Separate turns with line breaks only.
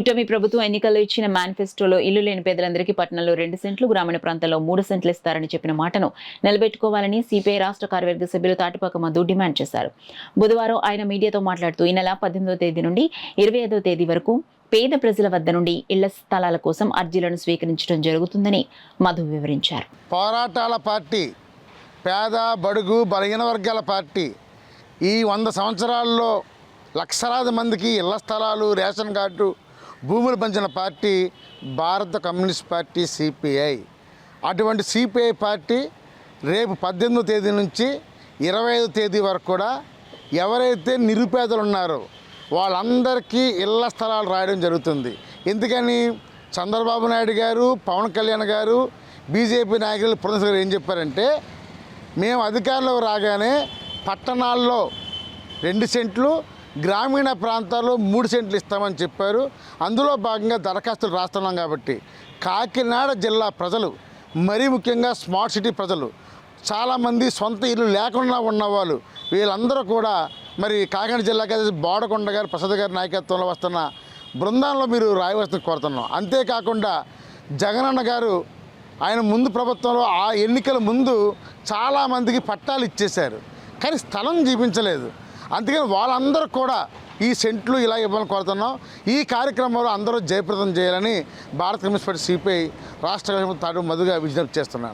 కూటమి ప్రభుత్వం ఎన్నికల్లో ఇచ్చిన మేనిఫెస్టోలో ఇల్లు లేని పేదలందరికీ పట్టణంలో 2 సెంట్లు, గ్రామీణ ప్రాంతాల్లో 3 సెంట్లు ఇస్తారని చెప్పిన మాటను నిలబెట్టుకోవాలని సిపిఐ రాష్ట్ర కార్యవర్గ సభ్యులు తాటిపాక మధు డిమాండ్ చేశారు. బుధవారం ఆయన మీడియాతో మాట్లాడుతూ ఈ నెల 18వ తేదీ నుండి 25వ తేదీ వరకు పేద ప్రజల వద్ద నుండి ఇళ్ల స్థలాల కోసం అర్జీలను స్వీకరించడం జరుగుతుందని మధు వివరించారు.
పోరాటాల పార్టీ, పేద బడుగు బలహీన వర్గాల పార్టీ ఈ 100 సంవత్సరాల్లో లక్షలాది మందికి ఇళ్ల స్థలాలు, రేషన్ కార్డు, భూములు పంచిన పార్టీ భారత కమ్యూనిస్ట్ పార్టీ సిపిఐ. అటువంటి సిపిఐ పార్టీ రేపు 18వ తేదీ నుంచి 25వ తేదీ వరకు కూడా ఎవరైతే నిరుపేదలు ఉన్నారో వాళ్ళందరికీ ఇళ్ల స్థలాలు రాయడం జరుగుతుంది. ఎందుకని చంద్రబాబు నాయుడు గారు, పవన్ కళ్యాణ్ గారు, బీజేపీ నాయకులు పురంధేశ్వరి గారు ఏం చెప్పారంటే, మేము అధికారంలో రాగానే పట్టణాల్లో 2 సెంట్లు, గ్రామీణ ప్రాంతాల్లో 3 సెంట్లు ఇస్తామని చెప్పారు. అందులో భాగంగా దరఖాస్తులు రాస్తున్నాం. కాబట్టి కాకినాడ జిల్లా ప్రజలు, మరీ ముఖ్యంగా స్మార్ట్ సిటీ ప్రజలు, చాలామంది సొంత ఇల్లు లేకుండా ఉన్నవాళ్ళు, వీళ్ళందరూ కూడా మరి కాకినాడ జిల్లాకి బోడకొండ గారు, ప్రసాద్ గారి నాయకత్వంలో వస్తున్న బృందాల్లో మీరు రాయవలసిన కోరుతున్నాం. అంతేకాకుండా జగనన్న గారు ఆయన ముందు ప్రభుత్వంలో ఆ ఎన్నికల ముందు చాలామందికి పట్టాలు ఇచ్చేశారు, కానీ స్థలం చూపించలేదు. అందుకని వాళ్ళందరూ కూడా ఈ సెంట్లు ఇలా ఇవ్వాలని కోరుతున్నాం. ఈ కార్యక్రమంలో అందరూ జయప్రదం చేయాలని భారత కమ్యూనిస్ట్ పార్టీ సిపిఐ రాష్ట్ర తాడు మధుగా విజ్ఞప్తి చేస్తున్నాను.